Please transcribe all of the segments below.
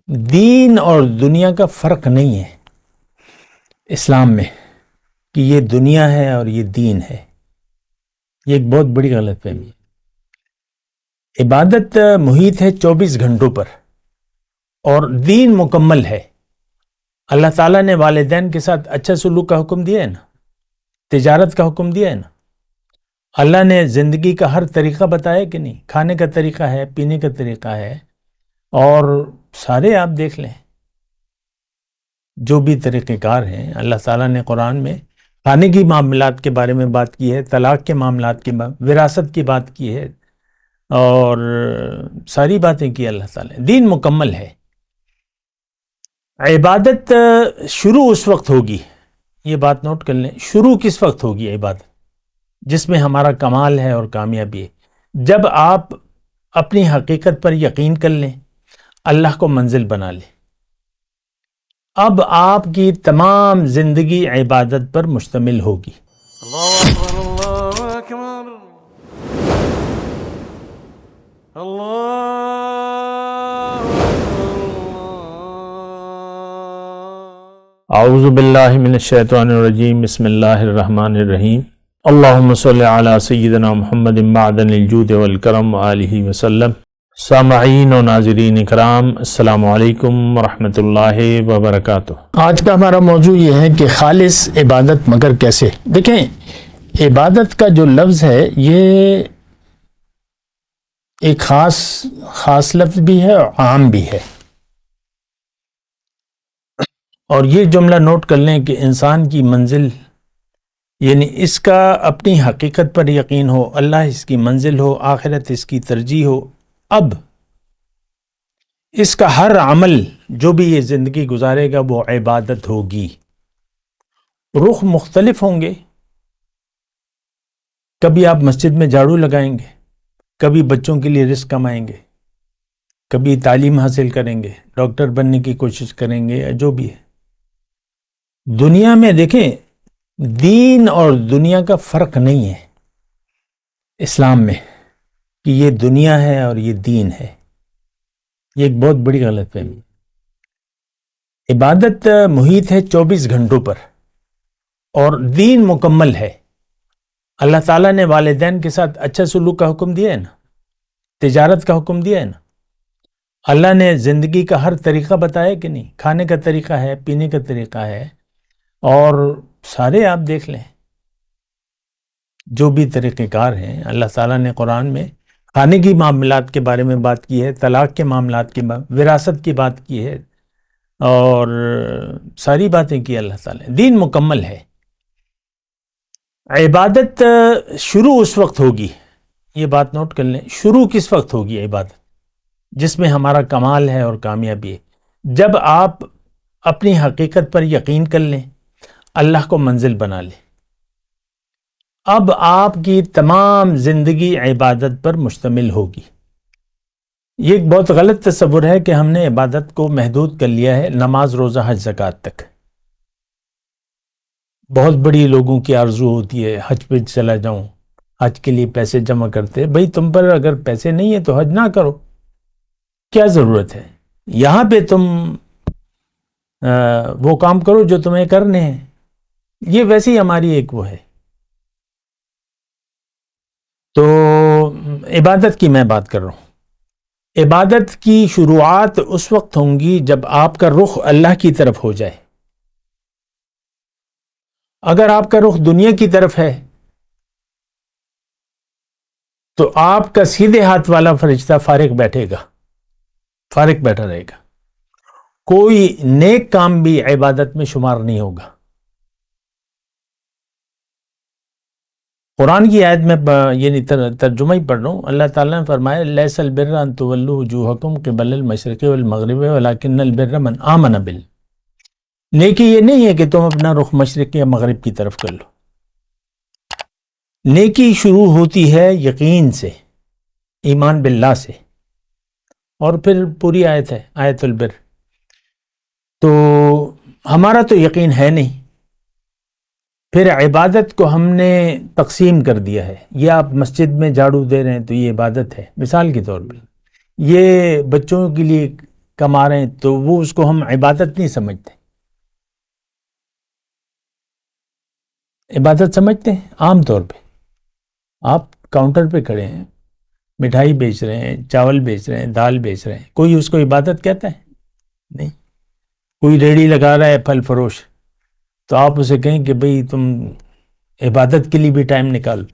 دین اور دنیا کا فرق نہیں ہے اسلام میں کہ یہ دنیا ہے اور یہ دین ہے. یہ ایک بہت بڑی غلط فہمی ہے. عبادت محیط ہے 24 گھنٹوں پر اور دین مکمل ہے. اللہ تعالیٰ نے والدین کے ساتھ اچھا سلوک کا حکم دیا ہے نا، تجارت کا حکم دیا ہے نا. اللہ نے زندگی کا ہر طریقہ بتایا کہ نہیں، کھانے کا طریقہ ہے، پینے کا طریقہ ہے، اور سارے آپ دیکھ لیں جو بھی طریقہ کار ہیں. اللہ تعالیٰ نے قرآن میں کھانے کی معاملات کے بارے میں بات کی ہے، طلاق کے معاملات کی وراثت کی بات کی ہے، اور ساری باتیں کی اللہ تعالیٰ. دین مکمل ہے. عبادت شروع اس وقت ہوگی، یہ بات نوٹ کر لیں، شروع کس وقت ہوگی عبادت جس میں ہمارا کمال ہے اور کامیابی ہے؟ جب آپ اپنی حقیقت پر یقین کر لیں، اللہ کو منزل بنا لیں. اب آپ کی تمام زندگی عبادت پر مشتمل ہوگی. اللہ اکبر اللہ اکبر اللہ. اعوذ باللہ من الشیطان الرجیم. بسم اللہ الرحمن الرحیم. اللہم صلی علی سیدنا محمد معدن الجود والکرم وآلہ وسلم. سامعین و ناظرین اکرام، السلام علیکم ورحمۃ اللہ وبرکاتہ. آج کا ہمارا موضوع یہ ہے کہ خالص عبادت مگر کیسے. دیکھیں، عبادت کا جو لفظ ہے یہ ایک خاص لفظ بھی ہے اور عام بھی ہے. اور یہ جملہ نوٹ کر لیں کہ انسان کی منزل، یعنی اس کا اپنی حقیقت پر یقین ہو، اللہ اس کی منزل ہو، آخرت اس کی ترجیح ہو. اب اس کا ہر عمل جو بھی یہ زندگی گزارے گا وہ عبادت ہوگی. رخ مختلف ہوں گے. کبھی آپ مسجد میں جھاڑو لگائیں گے، کبھی بچوں کے لیے رزق کمائیں گے، کبھی تعلیم حاصل کریں گے، ڈاکٹر بننے کی کوشش کریں گے، یا جو بھی ہے. دنیا میں دیکھیں، دین اور دنیا کا فرق نہیں ہے اسلام میں کہ یہ دنیا ہے اور یہ دین ہے. یہ ایک بہت بڑی غلط فہمی ہے. عبادت محیط ہے 24 گھنٹوں پر اور دین مکمل ہے. اللہ تعالیٰ نے والدین کے ساتھ اچھا سلوک کا حکم دیا ہے نا، تجارت کا حکم دیا ہے نا. اللہ نے زندگی کا ہر طریقہ بتایا کہ نہیں، کھانے کا طریقہ ہے، پینے کا طریقہ ہے، اور سارے آپ دیکھ لیں جو بھی طریقہ کار ہیں. اللہ تعالیٰ نے قرآن میں کھانے کی معاملات کے بارے میں بات کی ہے، طلاق کے معاملات کی وراثت کی بات کی ہے، اور ساری باتیں کی اللہ تعالیٰ. دین مکمل ہے. عبادت شروع اس وقت ہوگی، یہ بات نوٹ کر لیں، شروع کس وقت ہوگی عبادت جس میں ہمارا کمال ہے اور کامیابی ہے؟ جب آپ اپنی حقیقت پر یقین کر لیں، اللہ کو منزل بنا لیں. اب آپ کی تمام زندگی عبادت پر مشتمل ہوگی. یہ ایک بہت غلط تصور ہے کہ ہم نے عبادت کو محدود کر لیا ہے نماز، روزہ، حج، زکوٰۃ تک. بہت بڑی لوگوں کی آرزو ہوتی ہے حج پہ چلا جاؤں، حج کے لیے پیسے جمع کرتے. بھئی تم پر اگر پیسے نہیں ہیں تو حج نہ کرو، کیا ضرورت ہے؟ یہاں پہ تم وہ کام کرو جو تمہیں کرنے ہیں. یہ ویسے ہی ہماری ایک وہ ہے. تو عبادت کی میں بات کر رہا ہوں. عبادت کی شروعات اس وقت ہوں گی جب آپ کا رخ اللہ کی طرف ہو جائے. اگر آپ کا رخ دنیا کی طرف ہے تو آپ کا سیدھے ہاتھ والا فرشتہ فارغ بیٹھا رہے گا. کوئی نیک کام بھی عبادت میں شمار نہیں ہوگا. قرآن کی آیت میں یعنی ترجمہ ہی پڑھ رہا ہوں. اللہ تعالیٰ نے فرمایا لیس البر ان تولوا وجوہکم قبل المشرق والمغرب ولکن البر من آمن باللہ. نیکی یہ نہیں ہے کہ تم اپنا رخ مشرق یا مغرب کی طرف کر لو. نیکی شروع ہوتی ہے یقین سے، ایمان باللہ سے، اور پھر پوری آیت ہے، آیت البر. تو ہمارا تو یقین ہے نہیں، پھر عبادت کو ہم نے تقسیم کر دیا ہے. یہ آپ مسجد میں جھاڑو دے رہے ہیں تو یہ عبادت ہے مثال کے طور پر. یہ بچوں کے لیے کما رہے ہیں تو وہ اس کو ہم عبادت نہیں سمجھتے. عبادت سمجھتے ہیں عام طور پہ. آپ کاؤنٹر پہ کھڑے ہیں، مٹھائی بیچ رہے ہیں، چاول بیچ رہے ہیں، دال بیچ رہے ہیں، کوئی اس کو عبادت کہتا ہے؟ نہیں. کوئی ریڑھی لگا رہا ہے پھل فروش، تو آپ اسے کہیں کہ بھئی تم عبادت کے لیے بھی ٹائم نکال.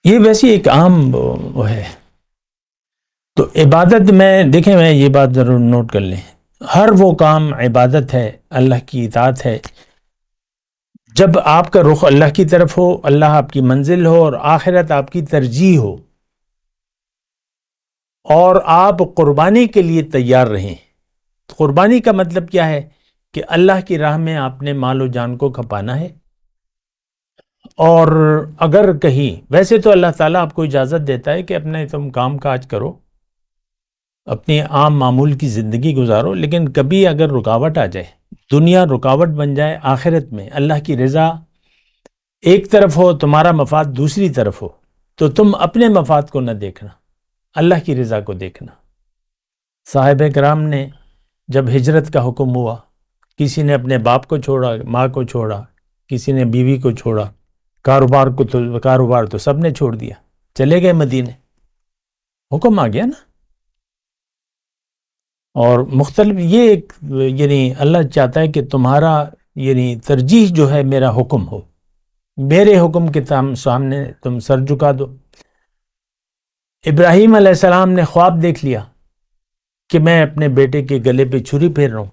یہ ویسی ایک عام وہ ہے. تو عبادت میں دیکھیں، میں یہ بات ضرور نوٹ کر لیں، ہر وہ کام عبادت ہے، اللہ کی اطاعت ہے جب آپ کا رخ اللہ کی طرف ہو، اللہ آپ کی منزل ہو اور آخرت آپ کی ترجیح ہو، اور آپ قربانی کے لیے تیار رہیں. قربانی کا مطلب کیا ہے؟ کہ اللہ کی راہ میں آپ نے مال و جان کو کھپانا ہے. اور اگر کہیں، ویسے تو اللہ تعالیٰ آپ کو اجازت دیتا ہے کہ اپنے تم کام کاج کرو، اپنی عام معمول کی زندگی گزارو، لیکن کبھی اگر رکاوٹ آ جائے، دنیا رکاوٹ بن جائے آخرت میں، اللہ کی رضا ایک طرف ہو، تمہارا مفاد دوسری طرف ہو، تو تم اپنے مفاد کو نہ دیکھنا، اللہ کی رضا کو دیکھنا. صحابہ کرام نے جب ہجرت کا حکم ہوا، کسی نے اپنے باپ کو چھوڑا، ماں کو چھوڑا، کسی نے بیوی کو چھوڑا، کاروبار تو سب نے چھوڑ دیا، چلے گئے مدینے. حکم آ گیا نا. اور مختلف یہ ایک یعنی اللہ چاہتا ہے کہ تمہارا یعنی ترجیح جو ہے میرا حکم ہو، میرے حکم کے سامنے تم سر جھکا دو. ابراہیم علیہ السلام نے خواب دیکھ لیا کہ میں اپنے بیٹے کے گلے پہ چھری پھیر رہا ہوں،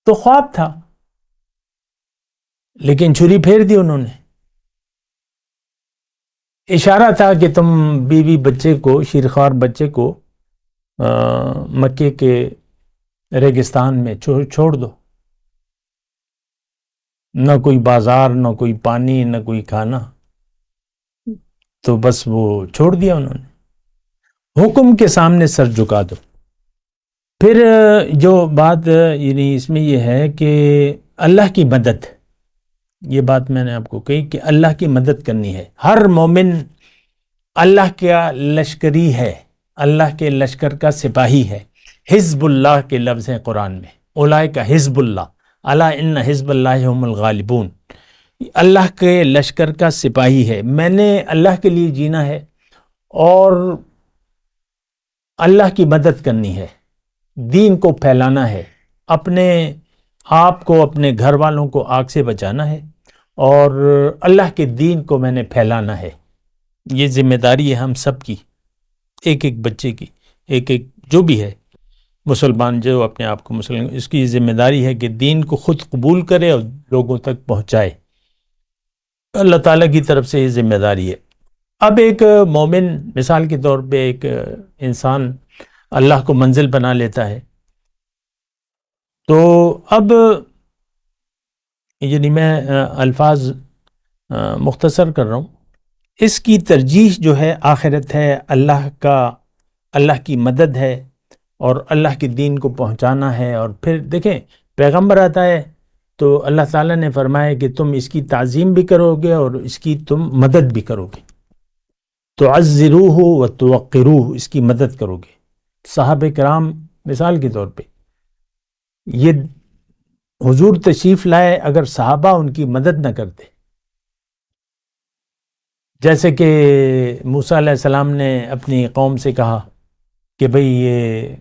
تو خواب تھا لیکن چھری پھیر دی انہوں نے. اشارہ تھا کہ تم بیوی بچے کو، شیرخوار بچے کو مکے کے ریگستان میں چھوڑ دو، نہ کوئی بازار، نہ کوئی پانی، نہ کوئی کھانا. تو بس وہ چھوڑ دیا انہوں نے. حکم کے سامنے سر جھکا دو. پھر جو بات یعنی اس میں یہ ہے کہ اللہ کی مدد، یہ بات میں نے آپ کو کہی کہ اللہ کی مدد کرنی ہے. ہر مومن اللہ کا لشکری ہے، اللہ کے لشکر کا سپاہی ہے. حزب اللہ کے لفظ ہیں قرآن میں، اولئک حزب اللہ، الا ان حزب اللہ هم الغالبون. اللہ کے لشکر کا سپاہی ہے. میں نے اللہ کے لیے جینا ہے اور اللہ کی مدد کرنی ہے، دین کو پھیلانا ہے، اپنے آپ کو، اپنے گھر والوں کو آگ سے بچانا ہے، اور اللہ کے دین کو میں نے پھیلانا ہے. یہ ذمہ داری ہے ہم سب کی، ایک ایک بچے کی، ایک ایک جو بھی ہے مسلمان، جو اپنے آپ کو مسلمان، اس کی ذمہ داری ہے کہ دین کو خود قبول کرے اور لوگوں تک پہنچائے. اللہ تعالیٰ کی طرف سے یہ ذمہ داری ہے. اب ایک مومن مثال کے طور پہ، ایک انسان اللہ کو منزل بنا لیتا ہے، تو اب یعنی میں الفاظ مختصر کر رہا ہوں، اس کی ترجیح جو ہے آخرت ہے، اللہ کی مدد ہے، اور اللہ کے دین کو پہنچانا ہے. اور پھر دیکھیں، پیغمبر آتا ہے تو اللہ تعالیٰ نے فرمایا کہ تم اس کی تعظیم بھی کرو گے اور اس کی تم مدد بھی کرو گے. تعزروہ و توقروہ، اس کی مدد کرو گے. صحابہ کرام مثال کے طور پہ، یہ حضور تشریف لائے، اگر صحابہ ان کی مدد نہ کرتے، جیسے کہ موسیٰ علیہ السلام نے اپنی قوم سے کہا کہ بھئی یہ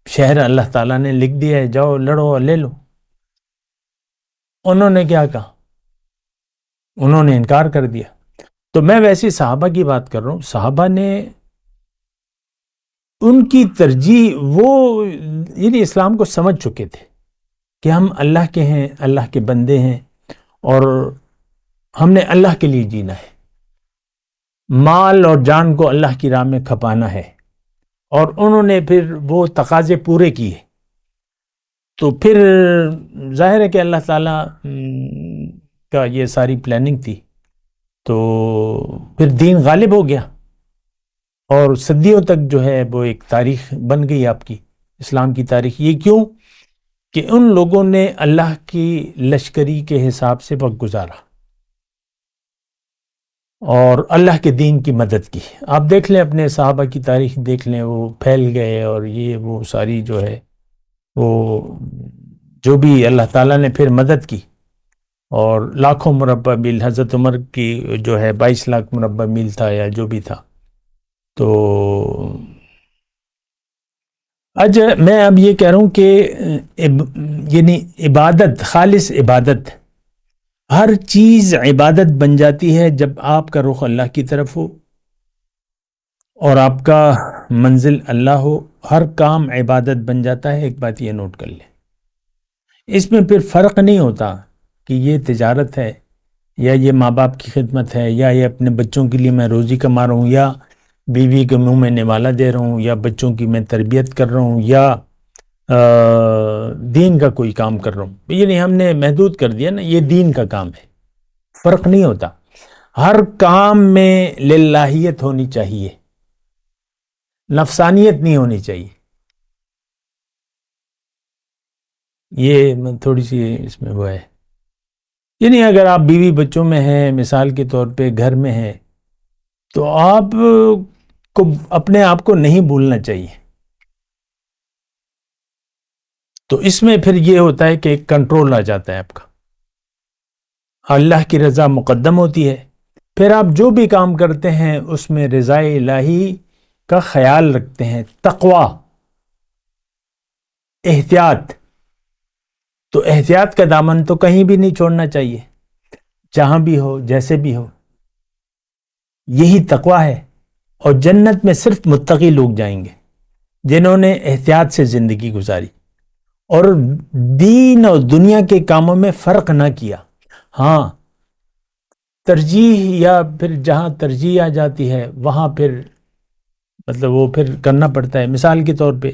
شہر اللہ تعالیٰ نے لکھ دیا ہے، جاؤ لڑو اور لے لو. انہوں نے کیا کہا؟ انہوں نے انکار کر دیا. تو میں ویسے صحابہ کی بات کر رہا ہوں. صحابہ نے ان کی ترجیح، وہ یعنی اسلام کو سمجھ چکے تھے کہ ہم اللہ کے ہیں، اللہ کے بندے ہیں، اور ہم نے اللہ کے لیے جینا ہے، مال اور جان کو اللہ کی راہ میں کھپانا ہے. اور انہوں نے پھر وہ تقاضے پورے کیے. تو پھر ظاہر ہے کہ اللہ تعالیٰ کا یہ ساری پلاننگ تھی، تو پھر دین غالب ہو گیا، اور صدیوں تک جو ہے وہ ایک تاریخ بن گئی آپ کی، اسلام کی تاریخ. یہ کیوں؟ کہ ان لوگوں نے اللہ کی لشکری کے حساب سے وقت گزارا. اور اللہ کے دین کی مدد کی. آپ دیکھ لیں اپنے صحابہ کی تاریخ دیکھ لیں، وہ پھیل گئے اور یہ وہ ساری جو ہے وہ جو بھی اللہ تعالیٰ نے پھر مدد کی، اور لاکھوں مربع میل، حضرت عمر کی جو ہے 22 لاکھ مربع میل تھا یا جو بھی تھا. تو میں اب یہ کہہ رہا ہوں کہ یعنی عبادت، خالص عبادت، ہر چیز عبادت بن جاتی ہے جب آپ کا رخ اللہ کی طرف ہو اور آپ کا منزل اللہ ہو. ہر کام عبادت بن جاتا ہے. ایک بات یہ نوٹ کر لیں، اس میں پھر فرق نہیں ہوتا کہ یہ تجارت ہے یا یہ ماں باپ کی خدمت ہے یا یہ اپنے بچوں کے لیے میں روزی کما رہا ہوں یا بیوی کے منہ میں نوالا دے رہا ہوں یا بچوں کی میں تربیت کر رہا ہوں یا دین کا کوئی کام کر رہا ہوں. یعنی ہم نے محدود کر دیا نا، یہ دین کا کام ہے. فرق نہیں ہوتا. ہر کام میں للہیت ہونی چاہیے، نفسانیت نہیں ہونی چاہیے. یہ تھوڑی سی اس میں وہ ہے. یعنی اگر آپ بیوی بچوں میں ہیں، مثال کے طور پہ گھر میں ہیں، تو آپ کو اپنے آپ کو نہیں بھولنا چاہیے. تو اس میں پھر یہ ہوتا ہے کہ ایک کنٹرول آ جاتا ہے آپ کا، اللہ کی رضا مقدم ہوتی ہے. پھر آپ جو بھی کام کرتے ہیں اس میں رضا الہی کا خیال رکھتے ہیں. تقوی، احتیاط. تو احتیاط کا دامن تو کہیں بھی نہیں چھوڑنا چاہیے، جہاں بھی ہو جیسے بھی ہو. یہی تقوی ہے. اور جنت میں صرف متقی لوگ جائیں گے جنہوں نے احتیاط سے زندگی گزاری اور دین اور دنیا کے کاموں میں فرق نہ کیا. ہاں، ترجیح یا پھر جہاں ترجیح آ جاتی ہے وہاں پھر مطلب وہ پھر کرنا پڑتا ہے. مثال کے طور پہ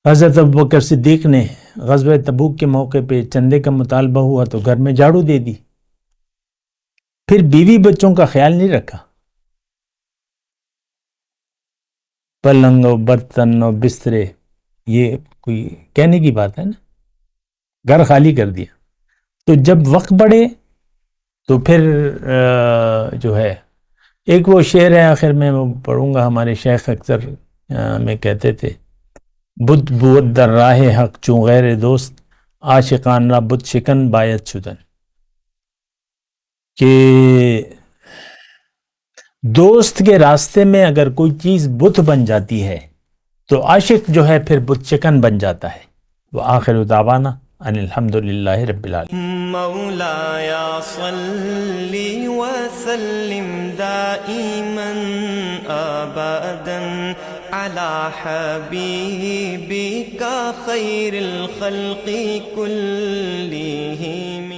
حضرت ابوبکر صدیق نے غزوہ تبوک کے موقع پہ چندے کا مطالبہ ہوا تو گھر میں جھاڑو دے دی، پھر بیوی بچوں کا خیال نہیں رکھا. پلنگ اور برتن اور بسترے، یہ کوئی کہنے کی بات ہے نا، گھر خالی کر دیا. تو جب وقت بڑھے تو پھر جو ہے ایک وہ شعر ہے، آخر میں وہ پڑھوں گا، ہمارے شیخ اکثر میں کہتے تھے، بت بود در راہ حق چوں غیر دوست، عاشقان را بت شکن باید شدن. کہ دوست کے راستے میں اگر کوئی چیز بت بن جاتی ہے تو عاشق جو ہے پھر بت شکن بن جاتا ہے. وآخر دعوانا ان الحمدللہ رب العالمین. مولایا صلی وسلم دائما ابدا على حبیبک خیر الخلق کلہم.